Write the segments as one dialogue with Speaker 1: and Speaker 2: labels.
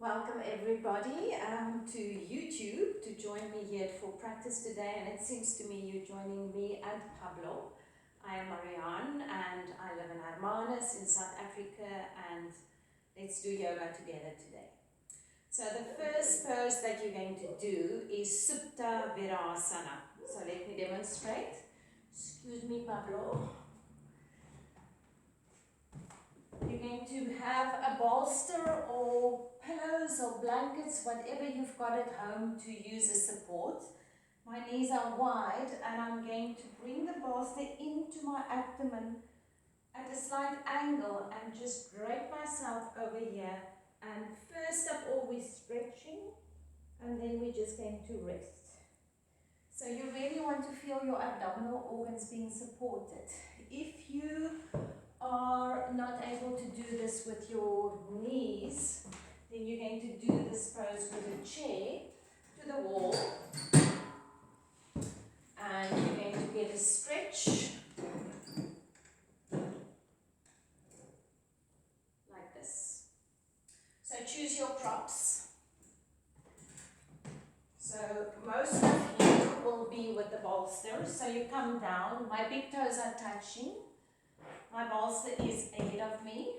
Speaker 1: Welcome everybody to YouTube to join me here for practice today, and it seems to me you're joining me and Pablo. I am Marianne and I live in Hermanus in South Africa, and let's do yoga together today. So the first pose that you're going to do is supta virasana. So let me demonstrate. Excuse me, Pablo. You're going to have a bolster or pillows or blankets, whatever you've got at home to use as support. My knees are wide and I'm going to bring the bolster into my abdomen at a slight angle and just drape myself over here. And first of all, we're stretching and then we're just going to rest. So you really want to feel your abdominal organs being supported. If you are not able to do this with your knees, then you're going to do this pose with a chair to the wall, and you're going to get a stretch like this. So choose your props. So most of you will be with the bolster, so you come down, my big toes are touching. My bolster is ahead of me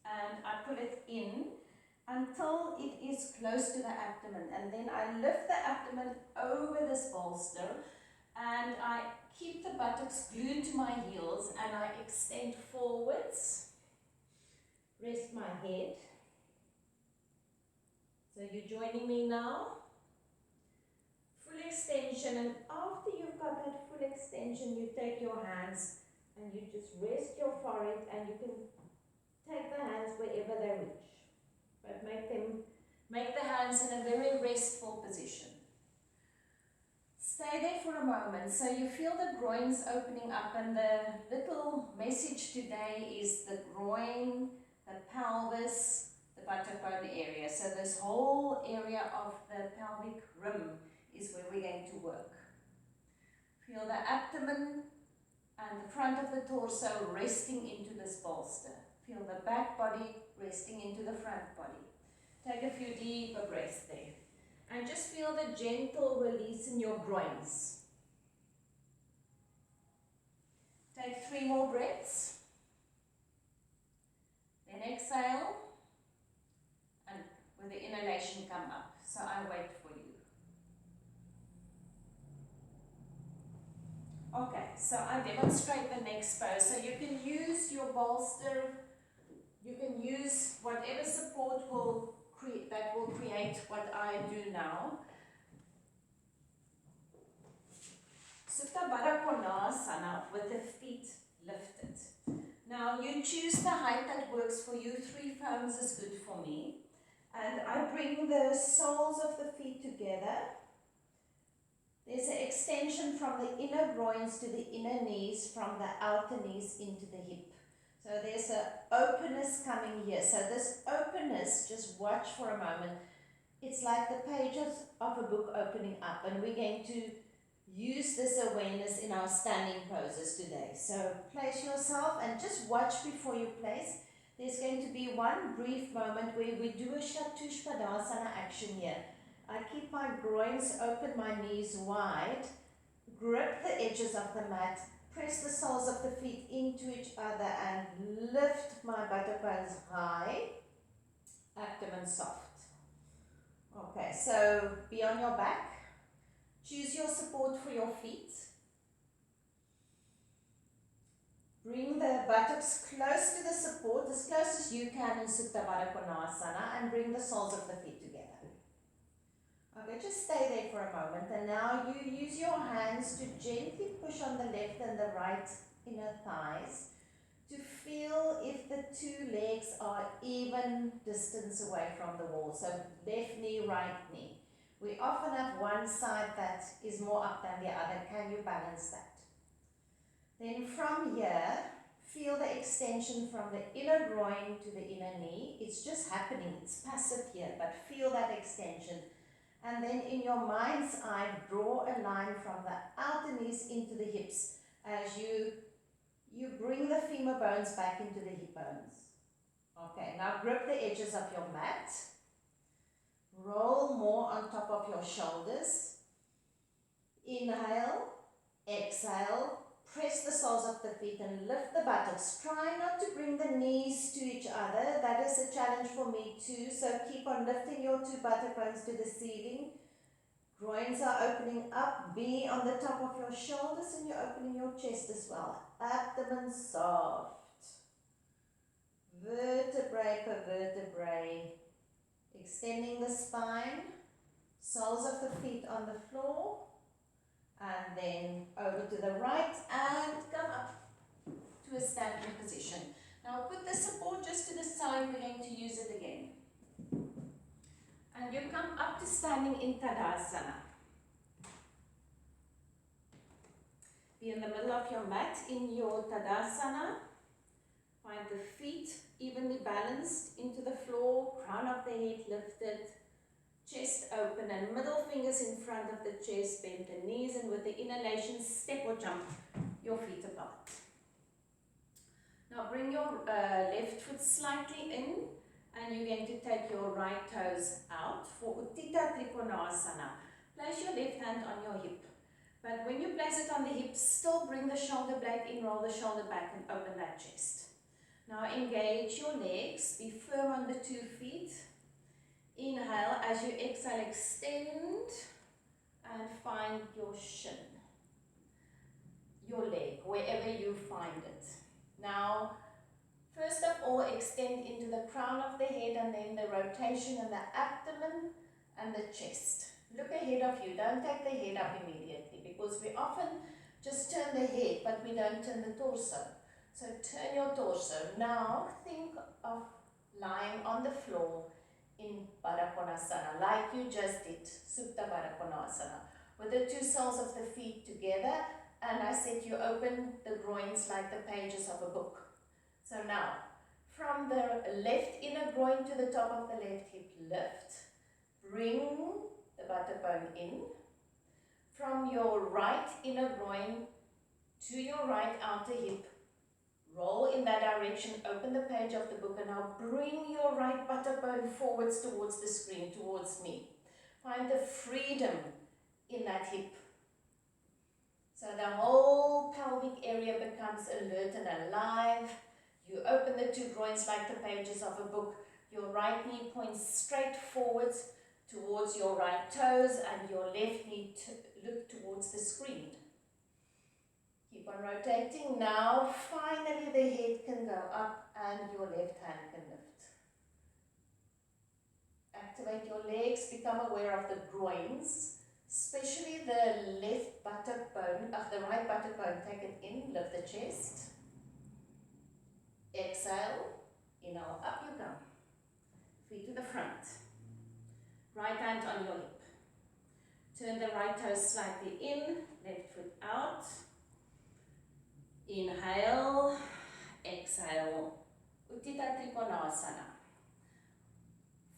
Speaker 1: and I pull it in until it is close to the abdomen, and then I lift the abdomen over this bolster and I keep the buttocks glued to my heels and I extend forwards, rest my head. So you're joining me now. Full extension, and after you've got that full extension, you take your hands and you just rest your forehead, and you can take the hands wherever they reach. But make the hands in a very restful position. Stay there for a moment. So you feel the groins opening up, and the little message today is the groin, the pelvis, the buttock bone area. So this whole area of the pelvic rim is where we're going to work. Feel the abdomen and the front of the torso resting into this bolster. Feel the back body resting into the front body. Take a few deeper breaths there. And just feel the gentle release in your groins. Take 3 more breaths. Then exhale. And with the inhalation come up. So I wait for you. Okay, so I demonstrate the next pose. So you can use your bolster, you can use whatever support will create what I do now. Supta Konasana with the feet lifted. Now you choose the height that works for you. 3 phones is good for me. And I bring the soles of the feet together. There's an extension from the inner groins to the inner knees, from the outer knees into the hip. So there's an openness coming here. So this openness, just watch for a moment. It's like the pages of a book opening up, and we're going to use this awareness in our standing poses today. So place yourself and just watch before you place. There's going to be one brief moment where we do a Chatushpadasana action here. I keep my groins open, my knees wide, grip the edges of the mat, press the soles of the feet into each other and lift my buttock bones high, abdomen soft. Okay, so be on your back. Choose your support for your feet. Bring the buttocks close to the support, as close as you can in Supta Konasana, and bring the soles of the feet together. Okay, just stay there for a moment, and now you use your hands to gently push on the left and the right inner thighs to feel if the 2 legs are even distance away from the wall. So left knee, right knee. We often have one side that is more up than the other. Can you balance that? Then from here, feel the extension from the inner groin to the inner knee. It's just happening, it's passive here, but feel that extension. And then in your mind's eye, draw a line from the outer knees into the hips as you bring the femur bones back into the hip bones. Okay, now grip the edges of your mat. Roll more on top of your shoulders. Inhale, exhale, press the soles of the feet and lift the buttocks. Try not to bring the knees to each other. That is a challenge for me too. So keep on lifting your two buttock bones to the ceiling. Groins are opening up. Be on the top of your shoulders and you're opening your chest as well. Abdomen soft. Vertebrae per vertebrae. Extending the spine. Soles of the feet on the floor. And then over to the right and come up to a standing position. Now put the support just to the side. We're going to use it again. And you come up to standing in Tadasana. Be in the middle of your mat in your Tadasana. Find the feet evenly balanced into the floor, crown of the head lifted, chest open and middle fingers in front of the chest, bend the knees and with the inhalation step or jump your feet apart. Now bring your left foot slightly in and you're going to take your right toes out for Uttita Trikonasana. Place your left hand on your hip. But when you place it on the hip, still bring the shoulder blade in, roll the shoulder back and open that chest. Now engage your legs, be firm on the 2 feet. Inhale, as you exhale, extend and find your shin, your leg, wherever you find it. Now, first of all, extend into the crown of the head and then the rotation in the abdomen and the chest. Look ahead of you, don't take the head up immediately because we often just turn the head but we don't turn the torso. So turn your torso. Now think of lying on the floor in Baddha Konasana, like you just did, Supta Baddha Konasana, with the 2 soles of the feet together, and I said you open the groins like the pages of a book. So now, from the left inner groin to the top of the left hip, lift, bring the buttock bone in, from your right inner groin to your right outer hip, roll in that direction, open the page of the book and now bring your right buttock bone forwards towards the screen, towards me. Find the freedom in that hip. So the whole pelvic area becomes alert and alive. You open the 2 groins like the pages of a book. Your right knee points straight forwards towards your right toes and your left knee look towards the screen. Keep on rotating. Now, finally the head can go up and your left hand can lift. Activate your legs, become aware of the groins, especially the left buttock bone, the right buttock bone. Take it in, lift the chest. Exhale, inhale, up you come. Feet to the front. Right hand on your hip. Turn the right toes slightly in, left foot out. Inhale, exhale, Uttita Trikonasana.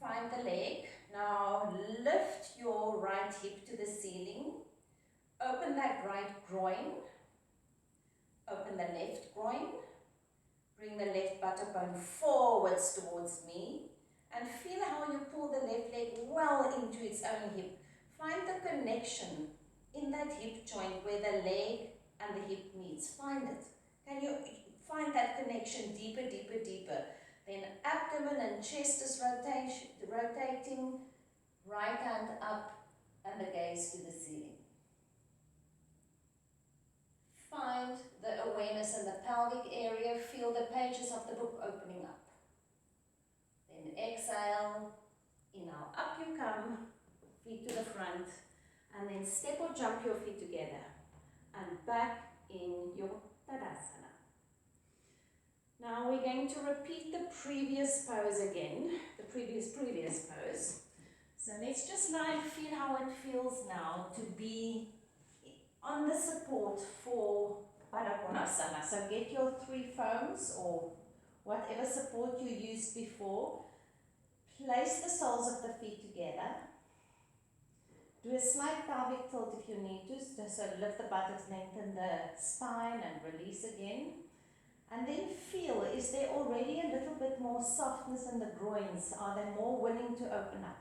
Speaker 1: Find the leg. Now lift your right hip to the ceiling. Open that right groin. Open the left groin. Bring the left buttock bone forwards towards me. And feel how you pull the left leg well into its own hip. Find the connection in that hip joint where the leg and the hip meets. Find it. Can you find that connection deeper, deeper, deeper? Then abdomen and chest is rotating. Right hand up and the gaze to the ceiling. Find the awareness in the pelvic area. Feel the pages of the book opening up. Then exhale. Inhale, up you come. Feet to the front. And then step or jump your feet together. And back in your Tadasana. Now we're going to repeat the previous pose again. The previous pose. So let's just lie and feel how it feels now to be on the support for Baddha Konasana. So get your 3 foams or whatever support you used before. Place the soles of the feet together. Do a slight pelvic tilt if you need to. So lift the buttocks, lengthen the spine and release again. And then feel, is there already a little bit more softness in the groins? Are they more willing to open up?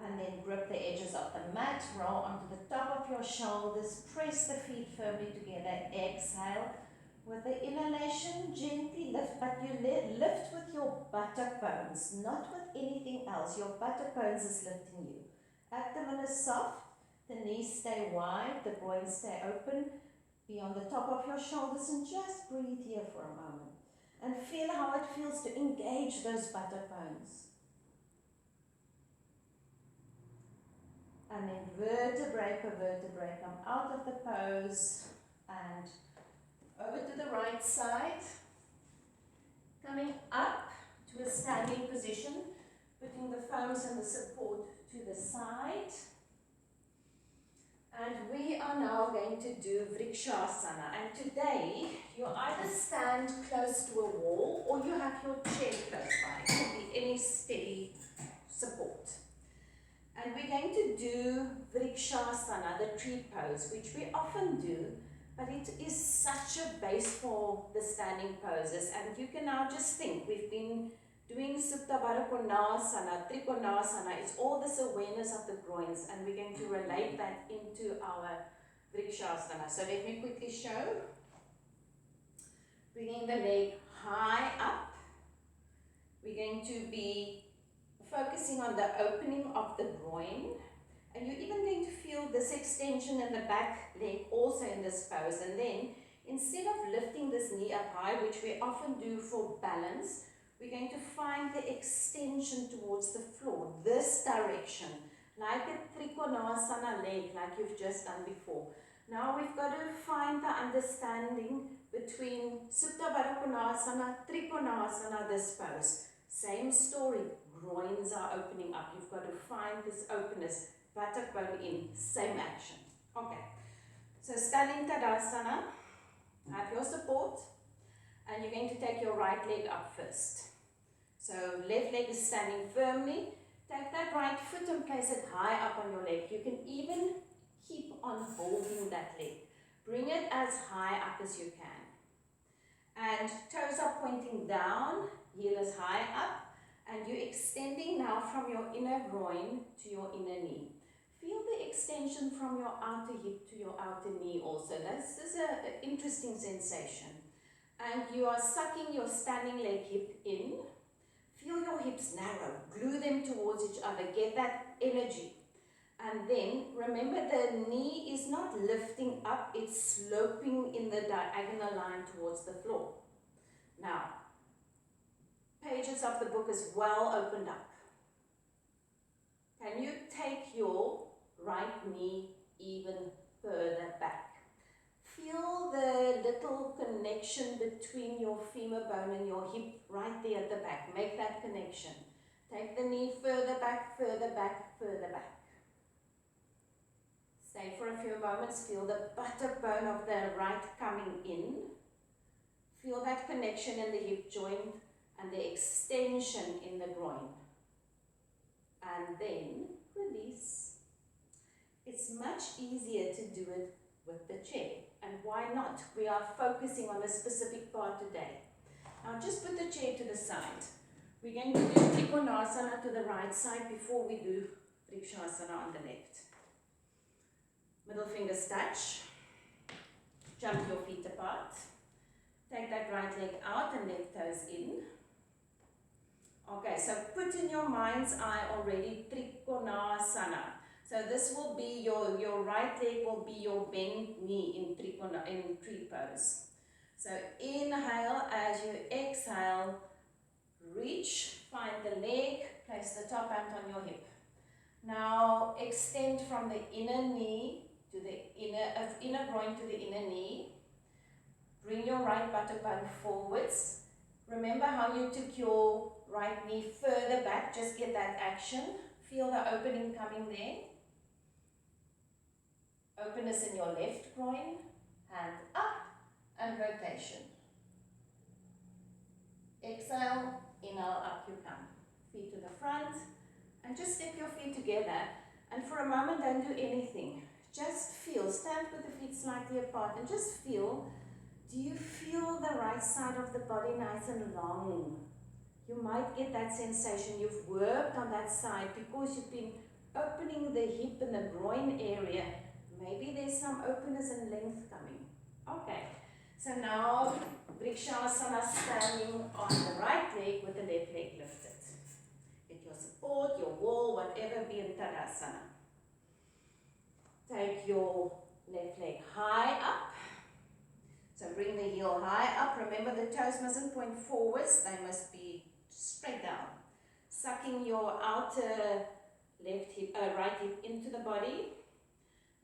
Speaker 1: And then grip the edges of the mat, roll onto the top of your shoulders, press the feet firmly together, exhale. With the inhalation, gently lift, but you lift with your buttock bones, not with anything else. Your buttock bones is lifting you. Abdomen is soft, the knees stay wide, the groins stay open. Be on the top of your shoulders and just breathe here for a moment. And feel how it feels to engage those buttock bones. And then vertebrae per vertebrae, come out of the pose and over to the right side. Coming up to a standing position, putting the thumbs and the support to the side. And we are now going to do virasana. And today, you either stand close to a wall or you have your chair close by. It can be any steady support. And we're going to do virasana, the tree pose, which we often do, but it is such a base for the standing poses. And you can now just think, we've been doing supta, virasana, trikonasana. It's all this awareness of the groins, and we're going to relate that into our virasana. So let me quickly show. Bringing the leg high up. We're going to be focusing on the opening of the groin, and you're even going to feel this extension in the back leg also in this pose. And then instead of lifting this knee up high, which we often do for balance, we're going to find the extension towards the floor, this direction, like a trikonasana leg, like you've just done before. Now we've got to find the understanding between supta, virasana, trikonasana, this pose. Same story. Groins are opening up. You've got to find this openness. Buttock bone in. Same action. Okay. So standing Tadasana. Have your support. And you're going to take your right leg up first. So left leg is standing firmly. Take that right foot and place it high up on your leg. You can even keep on holding that leg. Bring it as high up as you can. And toes are pointing down. Heel is high up. And you're extending now from your inner groin to your inner knee. Feel the extension from your outer hip to your outer knee also. This is an interesting sensation. And you are sucking your standing leg hip in. Feel your hips narrow. Glue them towards each other. Get that energy. And then remember, the knee is not lifting up. It's sloping in the diagonal line towards the floor. Now, pages of the book is well opened up. Can you take your right knee even further back? Feel the little connection between your femur bone and your hip right there at the back. Make that connection. Take the knee further back, further back, further back. Stay for a few moments. Feel the buttock bone of the right coming in. Feel that connection in the hip joint and the extension in the groin. And then release. It's much easier to do it with the chair. And why not? We are focusing on a specific part today. Now just put the chair to the side. We're going to do trikonasana to the right side before we do virasana on the left. Middle fingers touch. Jump your feet apart. Take that right leg out and left toes in. Okay, so put in your mind's eye already trikonasana. So this will be your right leg will be your bent knee in tree pose. So inhale, as you exhale, reach, find the leg, place the top hand on your hip. Now extend from the inner knee to the inner groin to the inner knee. Bring your right buttock bone forwards. Remember how you took your right knee further back, just get that action. Feel the opening coming there. Openness in your left groin, hand up and rotation. Exhale, inhale, up you come. Feet to the front and just step your feet together, and for a moment don't do anything. Just feel, stand with the feet slightly apart and just feel. Do you feel the right side of the body nice and long? You might get that sensation. You've worked on that side because you've been opening the hip and the groin area. Maybe there's some openness and length coming. Okay, so now virasana, standing on the right leg with the left leg lifted. Get your support, your wall, whatever, be in Tadasana. Take your left leg high up. So bring the heel high up. Remember, the toes mustn't point forwards, they must be straight down. Sucking your outer right hip into the body.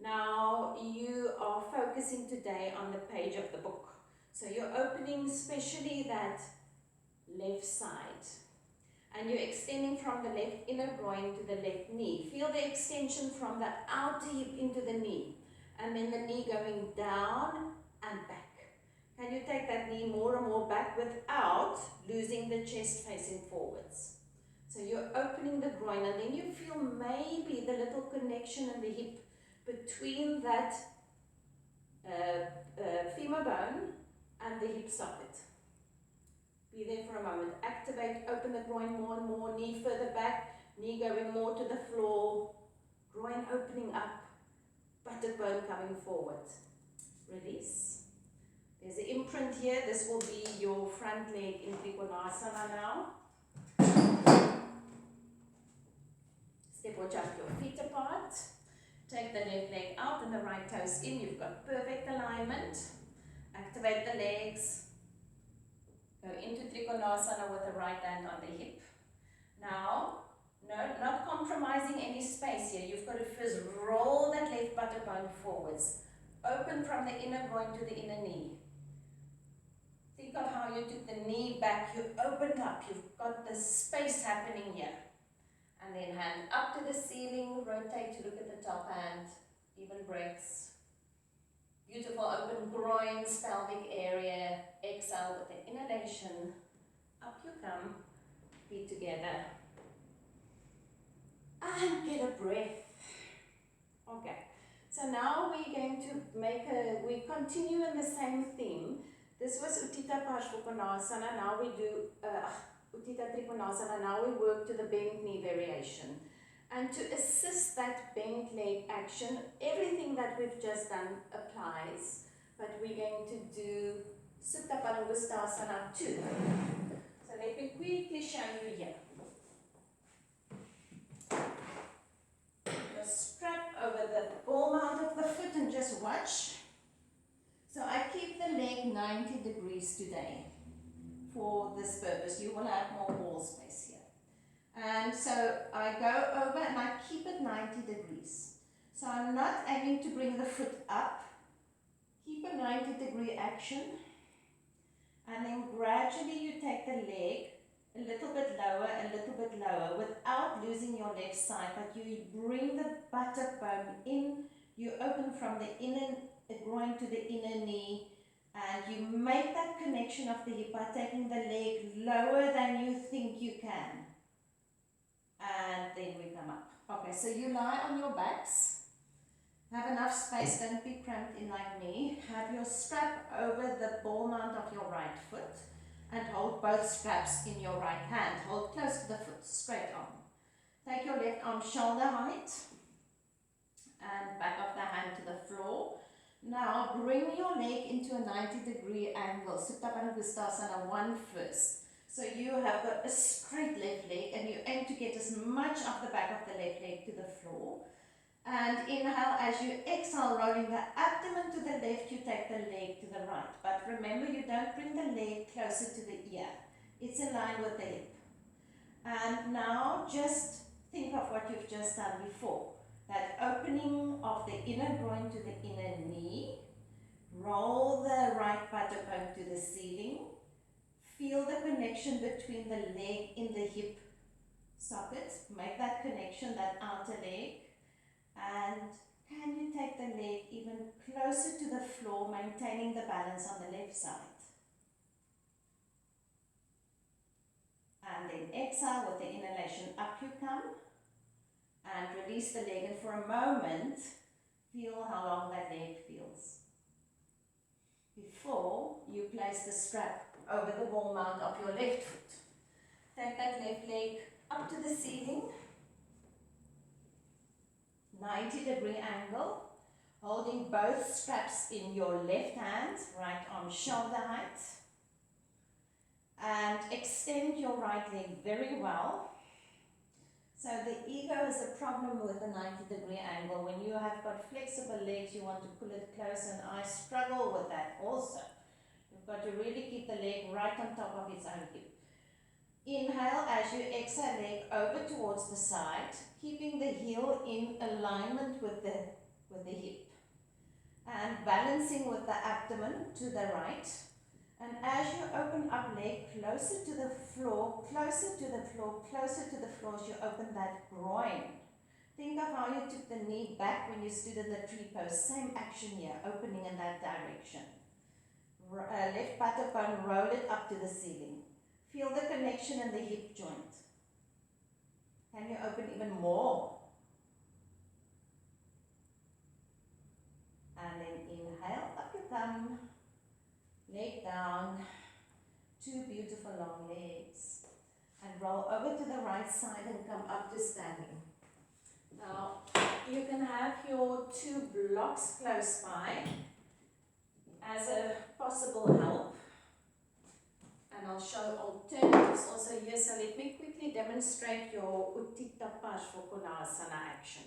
Speaker 1: Now you are focusing today on the page of the book. So you're opening especially that left side. And you're extending from the left inner groin to the left knee. Feel the extension from the outer hip into the knee. And then the knee going down and back. Can you take that knee more and more back without losing the chest facing forwards? So you're opening the groin, and then you feel maybe the little connection in the hip between that femur bone and the hip socket. Be there for a moment. Activate, open the groin more and more, knee further back, knee going more to the floor, groin opening up, buttock bone coming forward. Release. There's an imprint here. This will be your front leg in Trikonasana now. Step or jump your feet apart. Take the left leg out and the right toes in. You've got perfect alignment. Activate the legs. Go into Trikonasana with the right hand on the hip. Now, no, not compromising any space here. You've got to first roll that left buttock bone forwards. Open from the inner groin to the inner knee. Think of how you took the knee back. You opened up. You've got the space happening here. And then hand up to the ceiling. Rotate to look at the top hand. Even breaths. Beautiful open groins, pelvic area. Exhale with the inhalation. Up you come. Feet together. And get a breath. Okay. So now we're going to we continue in the same theme. This was Utthita Parshvottanasana. Now we do Utthita Trikonasana. Now we work to the bent knee variation. And to assist that bent leg action, everything that we've just done applies. But we're going to do Supta Padangusthasana too. So let me quickly show you here. Just strap over the ball mount of the foot and just watch. So I keep the leg 90 degrees today for this purpose. You will have more wall space here. And so I go over and I keep it 90 degrees. So I'm not aiming to bring the foot up. Keep a 90-degree action. And then gradually you take the leg a little bit lower without losing your left side. But you bring the buttock bone in. You open from the inner groin to the inner knee. And you make that connection of the hip by taking the leg lower than you think you can. And then we come up. Okay, so you lie on your backs. Have enough space, don't be cramped in like me. Have your strap over the ball mount of your right foot. And hold both straps in your right hand. Hold close to the foot, straight on. Take your left arm shoulder height. And back of the hand to the floor. Now bring your leg into a 90-degree angle. Supta Padangusthasana 1 first. So you have got a straight left leg and you aim to get as much of the back of the left leg to the floor. And inhale as you exhale, rolling the abdomen to the left, you take the leg to the right. But remember, you don't bring the leg closer to the ear. It's in line with the hip. And now just think of what you've just done before. That opening of the inner groin to the inner knee. Roll the right buttock bone to the ceiling. Feel the connection between the leg in the hip socket. Make that connection, that outer leg. And can you take the leg even closer to the floor, maintaining the balance on the left side? And then exhale with the inhalation, up you come. And release the leg, and for a moment, feel how long that leg feels. Before you place the strap over the ball mount of your left foot. Take that left leg up to the ceiling. 90-degree angle, holding both straps in your left hand, right arm shoulder height, and extend your right leg very well. So the ego has a problem with a 90-degree angle. When you have got flexible legs, you want to pull it close, and I struggle with that also. You've got to really keep the leg right on top of its own hip. Inhale as you exhale, leg over towards the side, keeping the heel in alignment with the hip. And balancing with the abdomen to the right. And as you open up, leg closer to the floor, closer to the floor, closer to the floor as you open that groin. Think of how you took the knee back when you stood in the tree pose. Same action here, opening in that direction. Left buttock bone, roll it up to the ceiling. Feel the connection in the hip joint. Can you open even more? And then inhale, up you come. Leg down. Two beautiful long legs. And roll over to the right side and come up to standing. Now, you can have your two blocks close by as a possible help. And I'll show alternatives also here. So let me quickly demonstrate your Utthita Parshvakonasana action.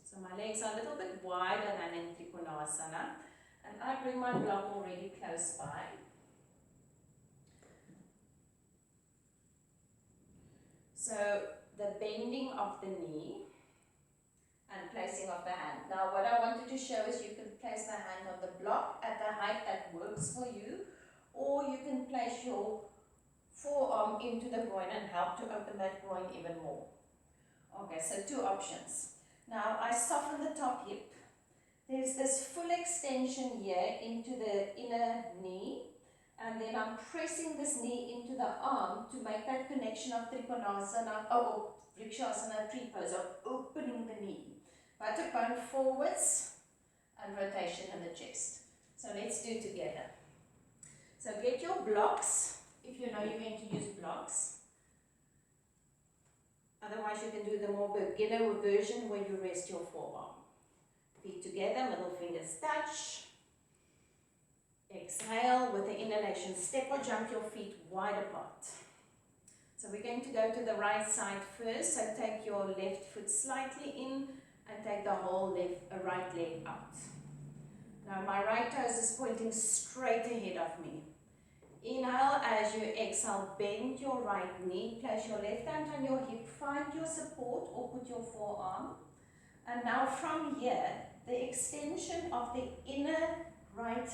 Speaker 1: So my legs are a little bit wider than in Trikonasana. And I bring my block already close by. So the bending of the knee and placing of the hand. Now what I wanted to show is you can place the hand on the block at the height that works for you, or you can place your forearm into the groin and help to open that groin even more. Okay, so two options. Now I soften the top hip. There's this full extension here into the inner knee, and then I'm pressing this knee into the arm to make that connection of Trikonasana or Vrikshasana tree pose of opening the knee. Buttock bone forwards and rotation in the chest. So let's do it together. So get your blocks, if you know you're going to use blocks. Otherwise you can do the more beginner version where you rest your forearm. Feet together, middle fingers touch. Exhale with the inhalation. Step or jump your feet wide apart. So we're going to go to the right side first. So take your left foot slightly in and take the whole right leg out. Now my right toes is pointing straight ahead of me. Inhale as you exhale, bend your right knee, place your left hand on your hip, find your support or put your forearm. And now from here, the extension of the inner right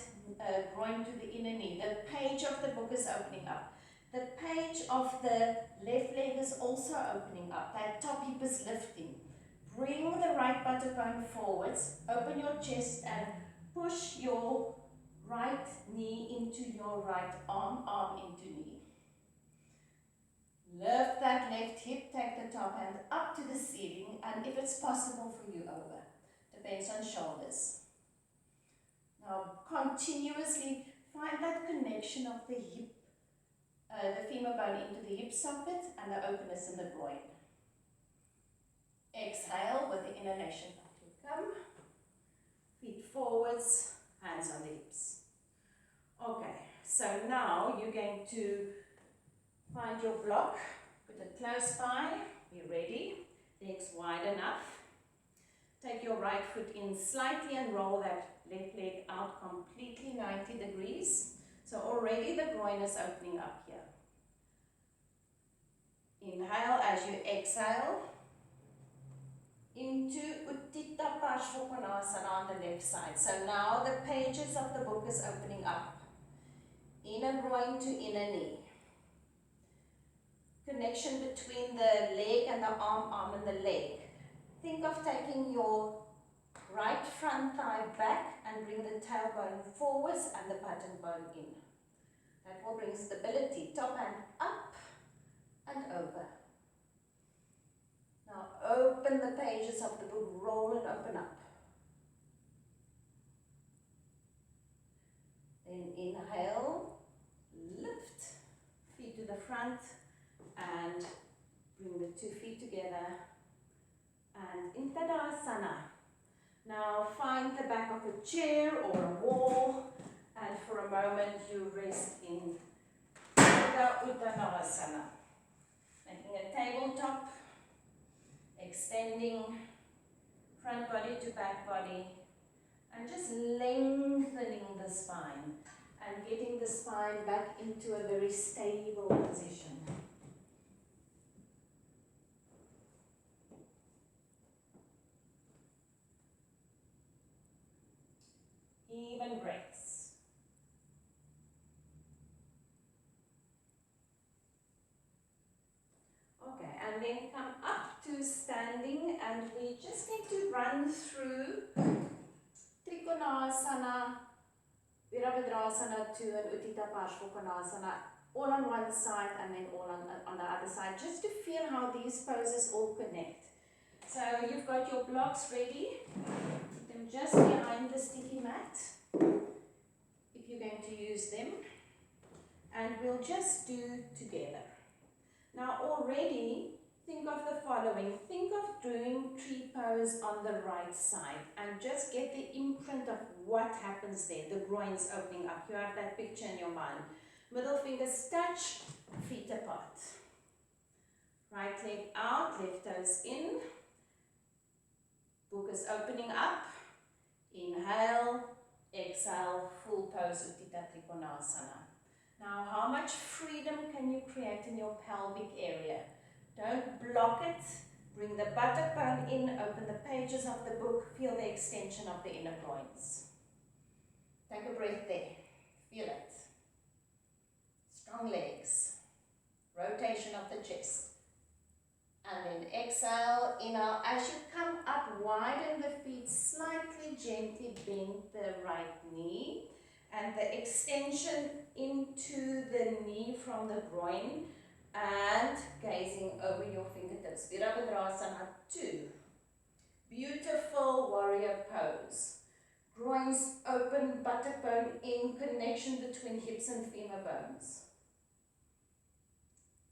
Speaker 1: groin to the inner knee. The page of the book is opening up. The page of the left leg is also opening up. That top hip is lifting. Bring the right buttock bone forwards. Open your chest and push your right knee into your right arm, arm into knee. Lift that left hip, take the top hand up to the ceiling, and if it's possible for you, over. Depends on shoulders. Now continuously find that connection of the hip, the femur bone into the hip socket and the openness in the groin. Exhale with the inhalation, up you come. Feet forwards, hands on the hips. Okay, so now you're going to find your block, put it close by, be ready, legs wide enough. Take your right foot in slightly and roll that left leg out completely 90 degrees. So already the groin is opening up here. Inhale as you exhale into Utthita Parshvakonasana on the left side. So now the pages of the book is opening up. Inner groin to inner knee. Connection between the leg and the arm, arm and the leg. Think of taking your right front thigh back and bring the tailbone forwards and the buttock bone in. That will bring stability. Top hand up and over. Now open the pages of the book, roll and open up. Then inhale, lift, feet to the front and bring the 2 feet together and in Tadasana. Now find the back of a chair or a wall, and for a moment you rest in Uttanasana. Making a tabletop, extending front body to back body, and just lengthening the spine and getting the spine back into a very stable position. Even breaths. Okay, and then come up to standing, and we just need to run through Trikonasana, Virabhadrasana to an Utthita Parshvakonasana, all on one side and then all on the other side, just to feel how these poses all connect. So you've got your blocks ready. Put them just behind the sticky mat, if you're going to use them. And we'll just do together. Now already, think of the following. Think of doing tree pose on the right side and just get the imprint of what happens there. The groins opening up. You have that picture in your mind. Middle fingers touch, feet apart. Right leg out, left toes in. Book is opening up. Inhale, exhale, full pose Utthita Trikonasana. Now, how much freedom can you create in your pelvic area? Don't block it. Bring the buttock bone in, open the pages of the book, feel the extension of the inner groins. Take a breath there. Feel it. Strong legs. Rotation of the chest. And then exhale, inhale. As you come up, widen the feet, slightly gently bend the right knee. And the extension into the knee from the groin and gazing over your fingertips. Virabhadrasana 2. Beautiful warrior pose. Groins open, buttock bone in, connection between hips and femur bones.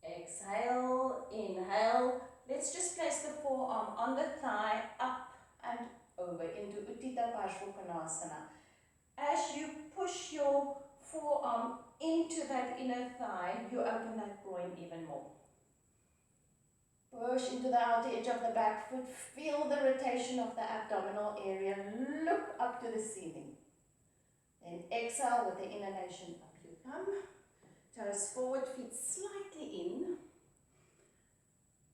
Speaker 1: Exhale, inhale. Let's just place the forearm on the thigh, up and over into Utthita Parshvakonasana. As you push your forearm into that inner thigh, you open that groin even more. Push into the outer edge of the back foot. Feel the rotation of the abdominal area. Look up to the ceiling. Then exhale with the inhalation. Up you come. Toes forward, feet slightly in.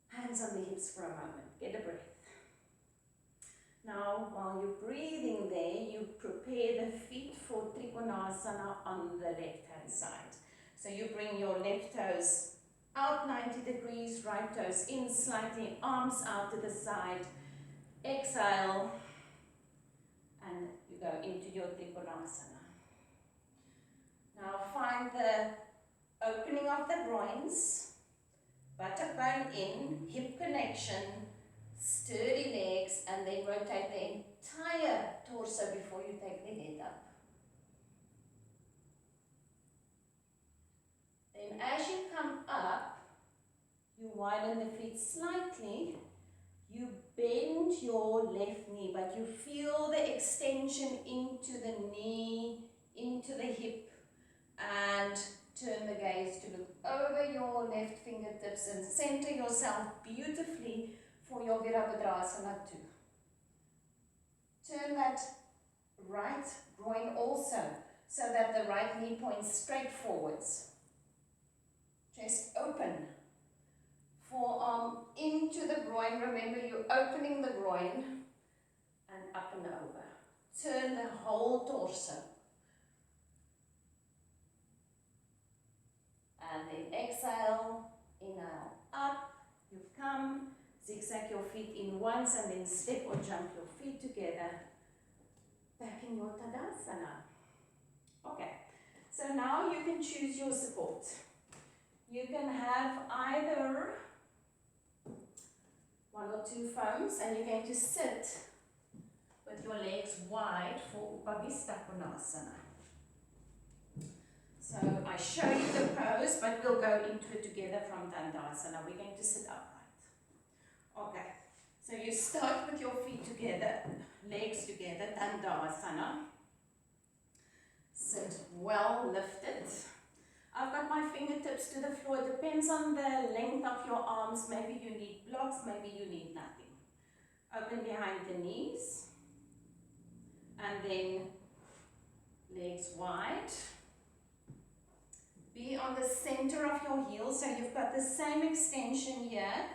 Speaker 1: Hands on the hips for a moment. Get a breath. Now, while you're breathing there, you prepare the feet for Trikonasana on the left-hand side. So you bring your left toes out 90 degrees, right toes in slightly, arms out to the side. Exhale, and you go into your Trikonasana. Now find the opening of the groins, buttock bone in, hip connection, sturdy legs, and then rotate the entire torso before you take the head up. Then as you come up, you widen the feet slightly, you bend your left knee, but you feel the extension into the knee, into the hip, and turn the gaze to look over your left fingertips and center yourself beautifully for your Virabhadrasana 2. Turn that right groin also, so that the right knee points straight forwards. Chest open. Forearm into the groin. Remember, you're opening the groin and up and over. Turn the whole torso. And then exhale, inhale, up, you come, zigzag your feet in once and then step or jump your feet together, back in your Tadasana. Okay, so now you can choose your support. You can have either one or two foams, and you're going to sit with your legs wide for Upavista Konasana. So I show you the pose, but we'll go into it together from Dandasana. We're going to sit upright. Okay, So you start with your feet together, legs together, Dandasana. Sit well lifted. I've got my fingertips to the floor. It depends on the length of your arms. Maybe you need blocks, maybe you need nothing. Open behind the knees. And then legs wide. Be on the center of your heels. So you've got the same extension here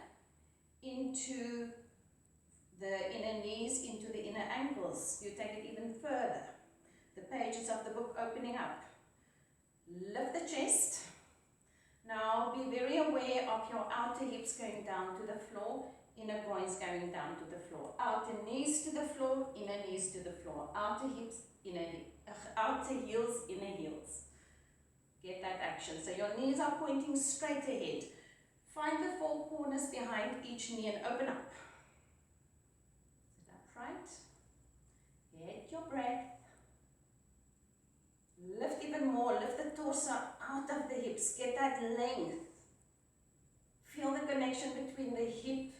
Speaker 1: into the inner knees, into the inner ankles. You take it even further. The pages of the book opening up. Lift the chest. Now be very aware of your outer hips going down to the floor, inner groins going down to the floor. Outer knees to the floor, inner knees to the floor. Outer hips, outer heels, inner heels. Get that action. So your knees are pointing straight ahead. Find the four corners behind each knee and open up. Sit upright. Get your breath. Lift even more. Lift the torso out of the hips. Get that length. Feel the connection between the hip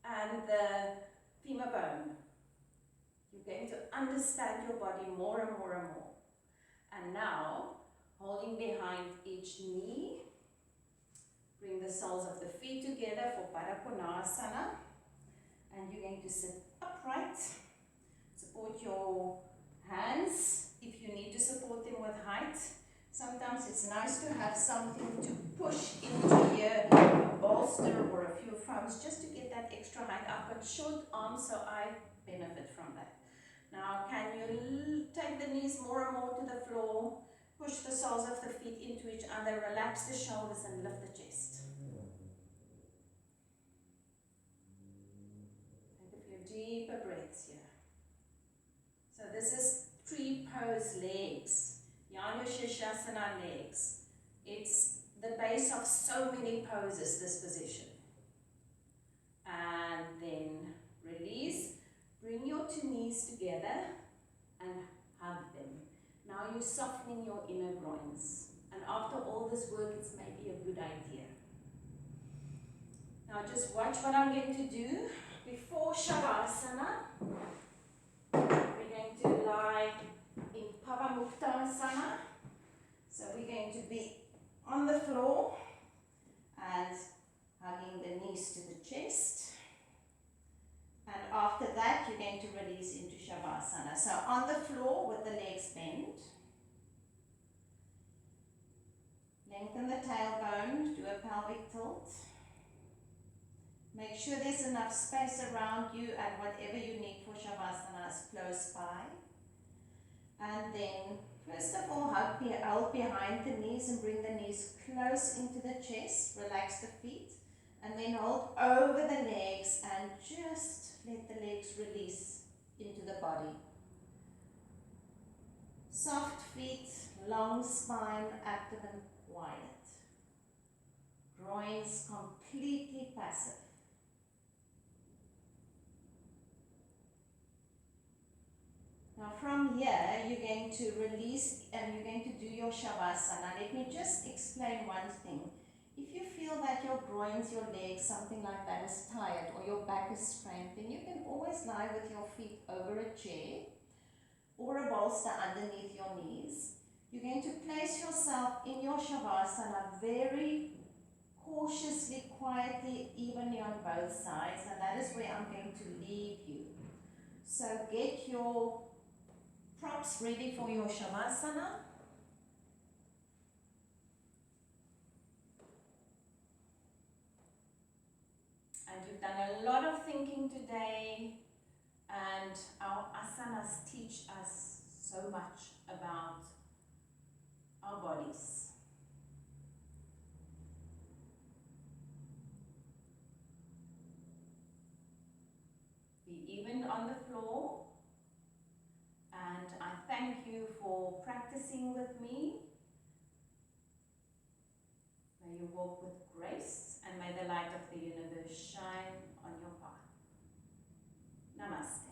Speaker 1: and the femur bone. You're going to understand your body more and more and more. And now, holding behind each knee, bring the soles of the feet together for Baddha Konasana. And you're going to sit upright. Support your hands if you need to support them with height. Sometimes it's nice to have something to push into here, a bolster or a few foams, just to get that extra height. I've got short arms, so I benefit from that. Now, can you take the knees more and more to the floor? Push the soles of the feet into each other, relax the shoulders and lift the chest. Take a few deeper breaths here. So this is pre-pose legs, Janu Shirshasana legs. It's the base of so many poses, this position. And then release, bring your two knees together and hug them. Now you're softening your inner groins. And after all this work, it's maybe a good idea. Now just watch what I'm going to do. Before Shavasana, we're going to lie in Pavamuktasana. So we're going to be on the floor and hugging the knees to the chest. And after that, you're going to release into Shavasana. So on the floor with the legs bent. Lengthen the tailbone, do a pelvic tilt. Make sure there's enough space around you and whatever you need for Shavasana is close by. And then, first of all, hold behind the knees and bring the knees close into the chest. Relax the feet. And then hold over the legs and just let the legs release into the body. Soft feet, long spine, abdomen wide. Groins completely passive. Now from here, you're going to release and you're going to do your Shavasana. Let me just explain one thing. If you feel that your groins, your legs, something like that is tired or your back is strained, then you can always lie with your feet over a chair or a bolster underneath your knees. You're going to place yourself in your Shavasana very cautiously, quietly, evenly on both sides, and that is where I'm going to leave you. So get your props ready for your Shavasana. And you've done a lot of thinking today, and our asanas teach us so much about our bodies. Be even on the floor, and I thank you for practicing with me. May you walk with grace, and may the light of the universe shine on your path. Namaste.